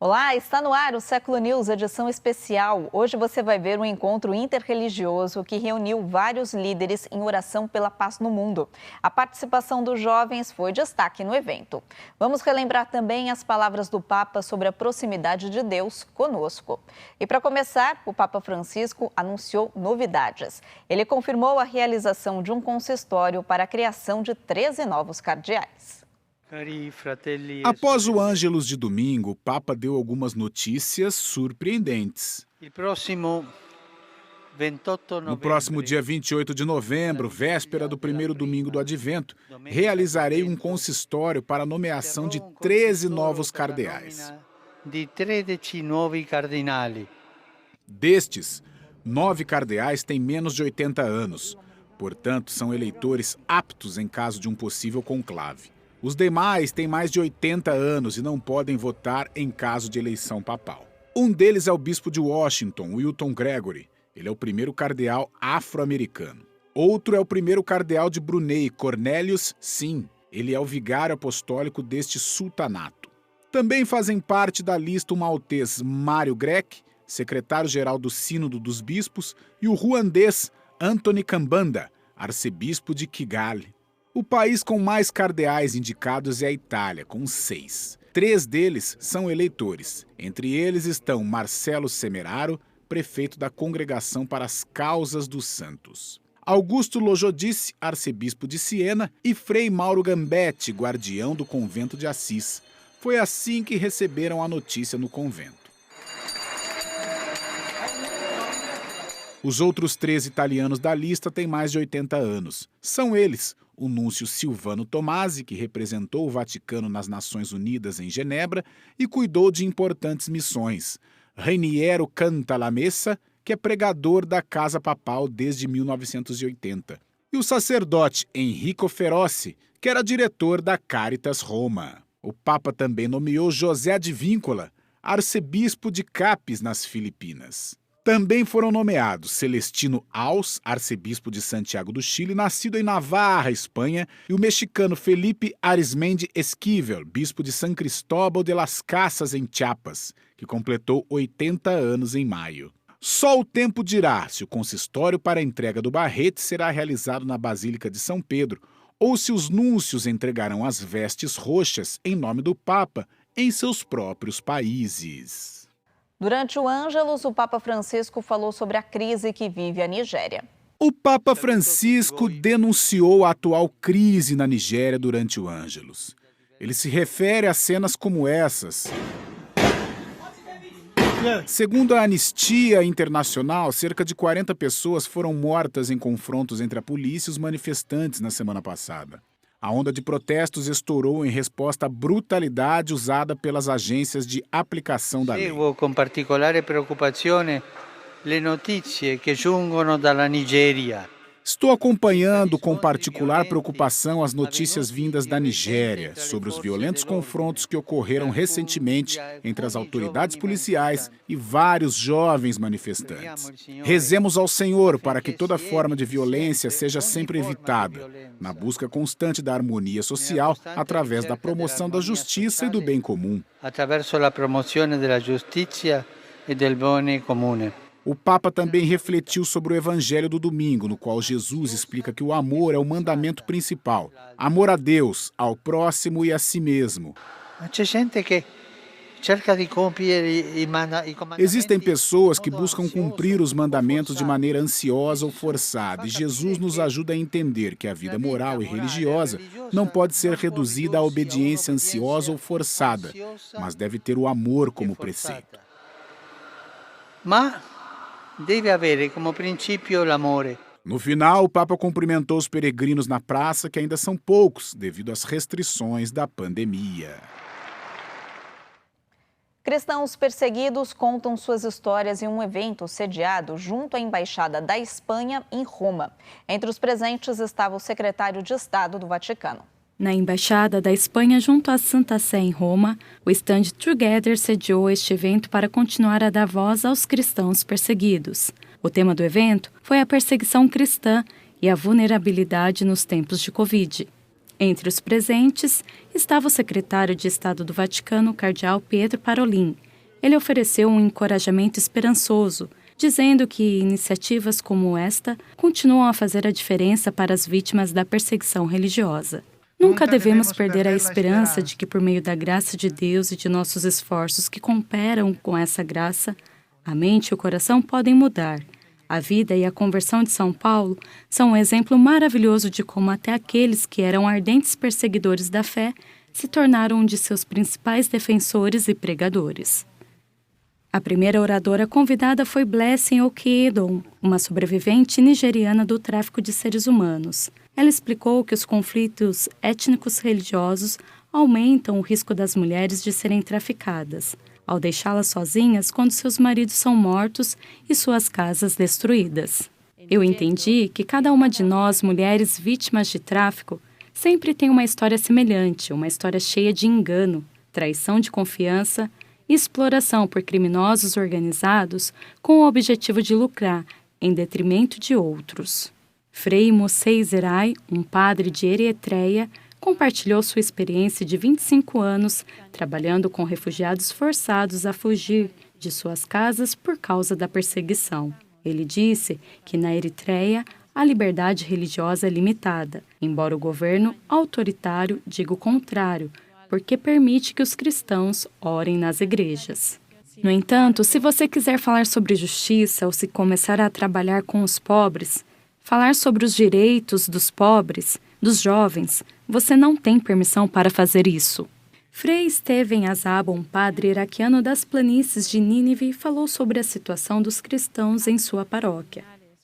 Olá, está no ar o Século News, edição especial. Hoje você vai ver um encontro interreligioso que reuniu vários líderes em oração pela paz no mundo. A participação dos jovens foi destaque no evento. Vamos relembrar também as palavras do Papa sobre a proximidade de Deus conosco. E para começar, o Papa Francisco anunciou novidades. Ele confirmou a realização de um consistório para a criação de 13 novos cardeais. Após o Ângelus de domingo, o Papa deu algumas notícias surpreendentes. No próximo dia 28 de novembro, véspera do primeiro domingo do Advento, realizarei um consistório para a nomeação de 13 novos cardeais. Destes, 9 cardeais têm menos de 80 anos, portanto, são eleitores aptos em caso de um possível conclave. Os demais têm mais de 80 anos e não podem votar em caso de eleição papal. Um deles é o bispo de Washington, Wilton Gregory. Ele é o primeiro cardeal afro-americano. Outro é o primeiro cardeal de Brunei, Cornelius Sin. Ele é o vigário apostólico deste sultanato. Também fazem parte da lista o maltês Mário Grech, secretário-geral do Sínodo dos Bispos, e o ruandês Anthony Kambanda, arcebispo de Kigali. O país com mais cardeais indicados é a Itália, com 6. 3 deles são eleitores. Entre eles estão Marcelo Semeraro, prefeito da Congregação para as Causas dos Santos, Augusto Lojodice, arcebispo de Siena, e Frei Mauro Gambetti, guardião do convento de Assis. Foi assim que receberam a notícia no convento. Os outros 3 italianos da lista têm mais de 80 anos. São eles o núncio Silvano Tomasi, que representou o Vaticano nas Nações Unidas em Genebra e cuidou de importantes missões. Raniero Cantalamessa, que é pregador da Casa Papal desde 1980. E o sacerdote Enrico Ferozzi, que era diretor da Caritas Roma. O Papa também nomeou José Advíncula, arcebispo de Capes, nas Filipinas. Também foram nomeados Celestino Auz, arcebispo de Santiago do Chile, nascido em Navarra, Espanha, e o mexicano Felipe Arizmendi Esquivel, bispo de San Cristóbal de las Casas, em Chiapas, que completou 80 anos em maio. Só o tempo dirá se o consistório para a entrega do barrete será realizado na Basílica de São Pedro, ou se os núncios entregarão as vestes roxas em nome do Papa em seus próprios países. Durante o Ângelus, o Papa Francisco falou sobre a crise que vive a Nigéria. O Papa Francisco denunciou a atual crise na Nigéria durante o Ângelus. Ele se refere a cenas como essas. Segundo a Anistia Internacional, cerca de 40 pessoas foram mortas em confrontos entre a polícia e os manifestantes na semana passada. A onda de protestos estourou em resposta à brutalidade usada pelas agências de aplicação da lei. Seguo com particolare preoccupazione le notizie che giungono dalla Nigéria. Estou acompanhando com particular preocupação as notícias vindas da Nigéria sobre os violentos confrontos que ocorreram recentemente entre as autoridades policiais e vários jovens manifestantes. Rezemos ao Senhor para que toda forma de violência seja sempre evitada, na busca constante da harmonia social através da promoção da justiça e do bem comum. Attraverso la promozione della giustizia e del bene comune. O Papa também refletiu sobre o Evangelho do domingo, no qual Jesus explica que o amor é o mandamento principal. Amor a Deus, ao próximo e a si mesmo. Existem pessoas que buscam cumprir os mandamentos de maneira ansiosa ou forçada, e Jesus nos ajuda a entender que a vida moral e religiosa não pode ser reduzida à obediência ansiosa ou forçada, mas deve ter o amor como preceito. Deve avere como princípio l'amore. No final, o Papa cumprimentou os peregrinos na praça, que ainda são poucos, devido às restrições da pandemia. Cristãos perseguidos contam suas histórias em um evento sediado junto à Embaixada da Espanha em Roma. Entre os presentes estava o secretário de Estado do Vaticano. Na Embaixada da Espanha, junto à Santa Sé em Roma, o stand Together sediou este evento para continuar a dar voz aos cristãos perseguidos. O tema do evento foi a perseguição cristã e a vulnerabilidade nos tempos de Covid. Entre os presentes estava o secretário de Estado do Vaticano, o cardeal Pietro Parolin, ele ofereceu um encorajamento esperançoso, dizendo que iniciativas como esta continuam a fazer a diferença para as vítimas da perseguição religiosa. Nunca devemos perder a esperança de que, por meio da graça de Deus e de nossos esforços que cooperam com essa graça, a mente e o coração podem mudar. A vida e a conversão de São Paulo são um exemplo maravilhoso de como até aqueles que eram ardentes perseguidores da fé se tornaram um de seus principais defensores e pregadores. A primeira oradora convidada foi Blessing Okedon, uma sobrevivente nigeriana do tráfico de seres humanos. Ela explicou que os conflitos étnicos religiosos aumentam o risco das mulheres de serem traficadas, ao deixá-las sozinhas quando seus maridos são mortos e suas casas destruídas. Eu entendi que cada uma de nós, mulheres vítimas de tráfico, sempre tem uma história semelhante, uma história cheia de engano, traição de confiança e exploração por criminosos organizados com o objetivo de lucrar em detrimento de outros. Frei Mosei Zerai, um padre de Eritreia, compartilhou sua experiência de 25 anos trabalhando com refugiados forçados a fugir de suas casas por causa da perseguição. Ele disse que na Eritreia a liberdade religiosa é limitada, embora o governo autoritário diga o contrário, porque permite que os cristãos orem nas igrejas. No entanto, se você quiser falar sobre justiça ou se começar a trabalhar com os pobres, falar sobre os direitos dos pobres, dos jovens, você não tem permissão para fazer isso. Frei Steven Azabo, um padre iraquiano das planícies de Nínive, falou sobre a situação dos cristãos em sua paróquia,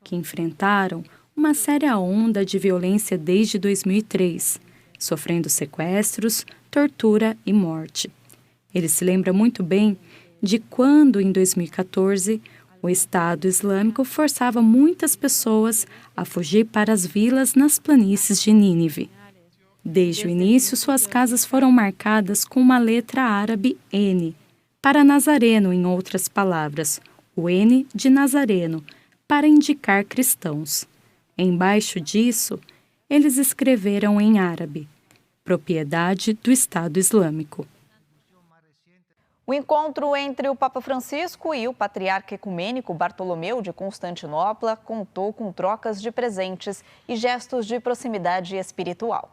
que enfrentaram uma séria onda de violência desde 2003, sofrendo sequestros, tortura e morte. Ele se lembra muito bem de quando, em 2014, o Estado Islâmico forçava muitas pessoas a fugir para as vilas nas planícies de Nínive. Desde o início, suas casas foram marcadas com uma letra árabe N, para Nazareno, em outras palavras, o N de Nazareno, para indicar cristãos. Embaixo disso, eles escreveram em árabe: propriedade do Estado Islâmico. O encontro entre o Papa Francisco e o patriarca ecumênico Bartolomeu de Constantinopla contou com trocas de presentes e gestos de proximidade espiritual.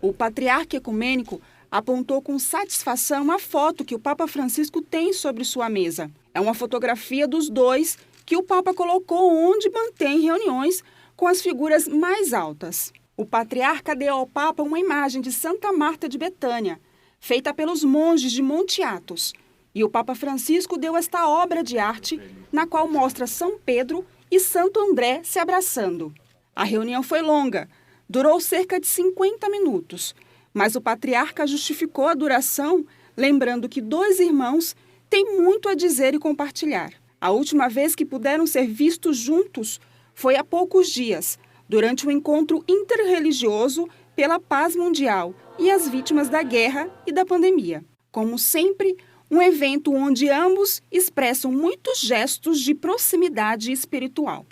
O patriarca ecumênico apontou com satisfação a foto que o Papa Francisco tem sobre sua mesa. É uma fotografia dos dois que o Papa colocou onde mantém reuniões com as figuras mais altas. O patriarca deu ao Papa uma imagem de Santa Marta de Betânia, feita pelos monges de Monte Athos. E o Papa Francisco deu esta obra de arte, na qual mostra São Pedro e Santo André se abraçando. A reunião foi longa, durou cerca de 50 minutos, mas o patriarca justificou a duração, lembrando que dois irmãos têm muito a dizer e compartilhar. A última vez que puderam ser vistos juntos foi há poucos dias, durante o encontro interreligioso pela paz mundial e as vítimas da guerra e da pandemia. Como sempre, um evento onde ambos expressam muitos gestos de proximidade espiritual.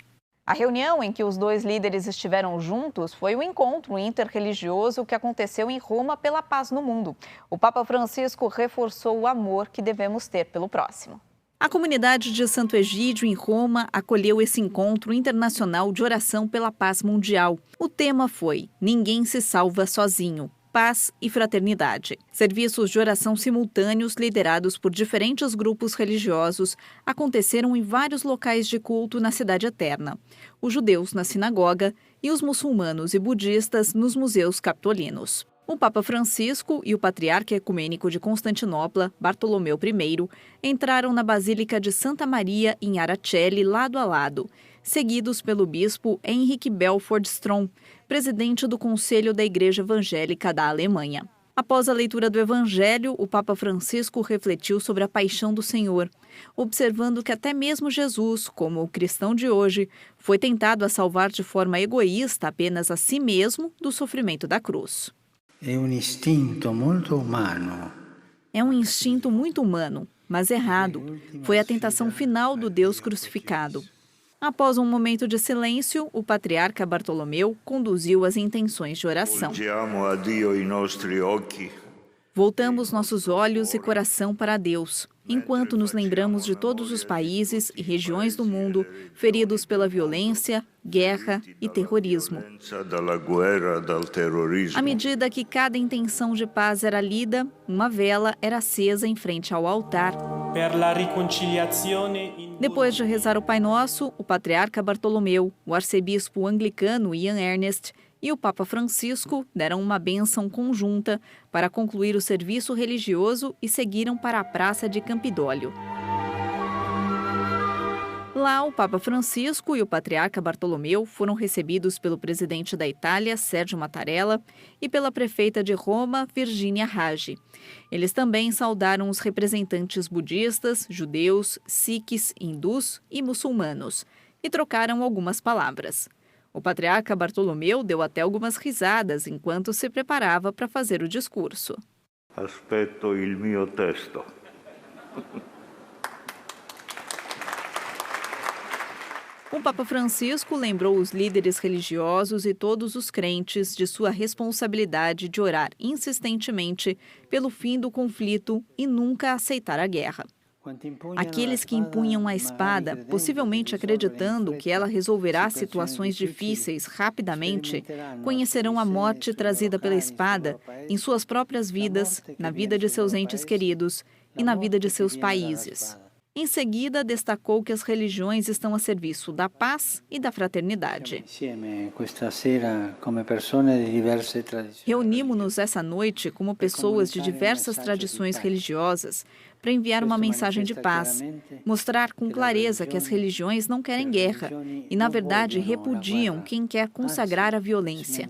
A reunião em que os dois líderes estiveram juntos foi o encontro interreligioso que aconteceu em Roma pela paz no mundo. O Papa Francisco reforçou o amor que devemos ter pelo próximo. A comunidade de Santo Egídio, em Roma, acolheu esse encontro internacional de oração pela paz mundial. O tema foi Ninguém se salva sozinho. Paz e fraternidade. Serviços de oração simultâneos liderados por diferentes grupos religiosos aconteceram em vários locais de culto na Cidade Eterna. Os judeus na sinagoga e os muçulmanos e budistas nos museus capitolinos. O Papa Francisco e o patriarca ecumênico de Constantinopla, Bartolomeu I, entraram na Basílica de Santa Maria em Aracelli lado a lado, seguidos pelo bispo Henrik Belford Strom, presidente do Conselho da Igreja Evangélica da Alemanha. Após a leitura do Evangelho, o Papa Francisco refletiu sobre a paixão do Senhor, observando que até mesmo Jesus, como o cristão de hoje, foi tentado a salvar de forma egoísta apenas a si mesmo do sofrimento da cruz. É um instinto muito humano. É um instinto muito humano, mas errado. Foi a tentação final do Deus crucificado. Após um momento de silêncio, o patriarca Bartolomeu conduziu as intenções de oração. Voltamos nossos olhos e coração para Deus, enquanto nos lembramos de todos os países e regiões do mundo feridos pela violência, guerra e terrorismo. À medida que cada intenção de paz era lida, uma vela era acesa em frente ao altar. Depois de rezar o Pai Nosso, o patriarca Bartolomeu, o arcebispo anglicano Ian Ernest e o Papa Francisco deram uma bênção conjunta para concluir o serviço religioso e seguiram para a Praça de Campidólio. Lá, o Papa Francisco e o patriarca Bartolomeu foram recebidos pelo presidente da Itália, Sérgio Mattarella, e pela prefeita de Roma, Virginia Raggi. Eles também saudaram os representantes budistas, judeus, sikhs, hindus e muçulmanos e trocaram algumas palavras. O patriarca Bartolomeu deu até algumas risadas enquanto se preparava para fazer o discurso. Aspetto il mio testo. O Papa Francisco lembrou os líderes religiosos e todos os crentes de sua responsabilidade de orar insistentemente pelo fim do conflito e nunca aceitar a guerra. Aqueles que empunham a espada, possivelmente acreditando que ela resolverá situações difíceis rapidamente, conhecerão a morte trazida pela espada em suas próprias vidas, na vida de seus entes queridos e na vida de seus países. Em seguida, destacou que as religiões estão a serviço da paz e da fraternidade. Reunimos-nos essa noite como pessoas de diversas tradições religiosas para enviar uma mensagem de paz, mostrar com clareza que as religiões não querem guerra e, na verdade, repudiam quem quer consagrar a violência.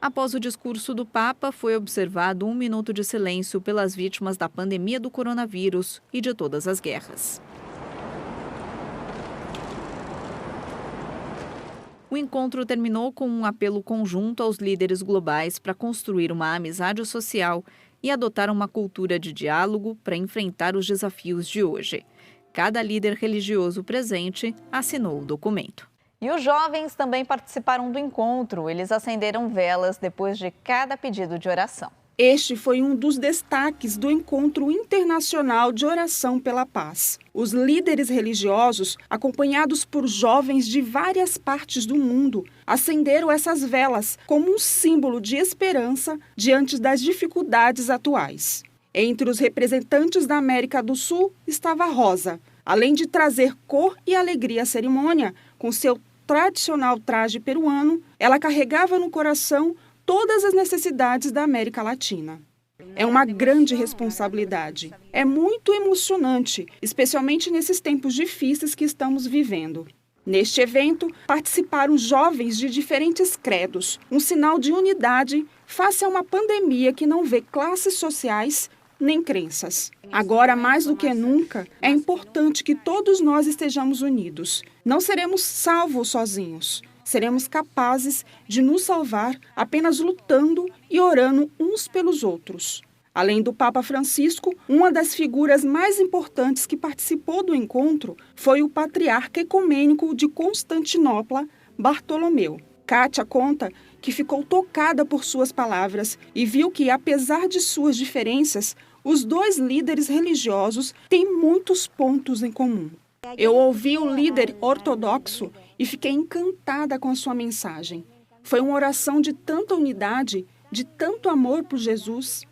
Após o discurso do Papa, foi observado 1 minuto de silêncio pelas vítimas da pandemia do coronavírus e de todas as guerras. O encontro terminou com um apelo conjunto aos líderes globais para construir uma amizade social e adotar uma cultura de diálogo para enfrentar os desafios de hoje. Cada líder religioso presente assinou o documento. E os jovens também participaram do encontro. Eles acenderam velas depois de cada pedido de oração. Este foi um dos destaques do Encontro Internacional de Oração pela Paz. Os líderes religiosos, acompanhados por jovens de várias partes do mundo, acenderam essas velas como um símbolo de esperança diante das dificuldades atuais. Entre os representantes da América do Sul estava Rosa. Além de trazer cor e alegria à cerimônia, com seu tradicional traje peruano, ela carregava no coração todas as necessidades da América Latina. É uma grande responsabilidade. É muito emocionante, especialmente nesses tempos difíceis que estamos vivendo. Neste evento, participaram jovens de diferentes credos, um sinal de unidade face a uma pandemia que não vê classes sociais nem crenças. Agora, mais do que nunca, é importante que todos nós estejamos unidos. Não seremos salvos sozinhos. Seremos capazes de nos salvar apenas lutando e orando uns pelos outros. Além do Papa Francisco, uma das figuras mais importantes que participou do encontro foi o patriarca ecumênico de Constantinopla, Bartolomeu. Kátia conta que ficou tocada por suas palavras e viu que, apesar de suas diferenças, os dois líderes religiosos têm muitos pontos em comum. Eu ouvi o líder ortodoxo e fiquei encantada com a sua mensagem. Foi uma oração de tanta unidade, de tanto amor por Jesus.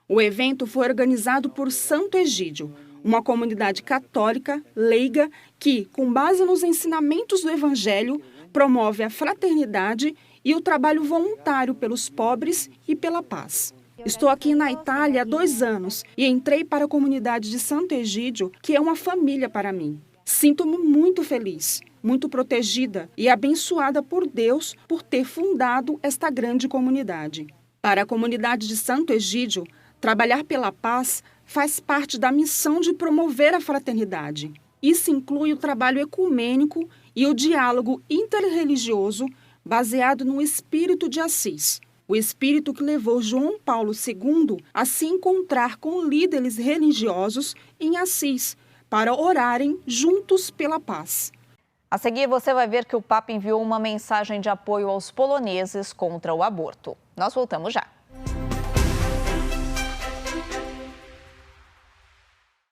O evento foi organizado por Santo Egídio, uma comunidade católica, leiga, que, com base nos ensinamentos do Evangelho, promove a fraternidade e o trabalho voluntário pelos pobres e pela paz. Estou aqui na Itália há 2 anos e entrei para a comunidade de Santo Egídio, que é uma família para mim. Sinto-me muito feliz, muito protegida e abençoada por Deus por ter fundado esta grande comunidade. Para a comunidade de Santo Egídio, trabalhar pela paz faz parte da missão de promover a fraternidade. Isso inclui o trabalho ecumênico e o diálogo interreligioso baseado no espírito de Assis, o espírito que levou João Paulo II a se encontrar com líderes religiosos em Assis para orarem juntos pela paz. A seguir, você vai ver que o Papa enviou uma mensagem de apoio aos poloneses contra o aborto. Nós voltamos já.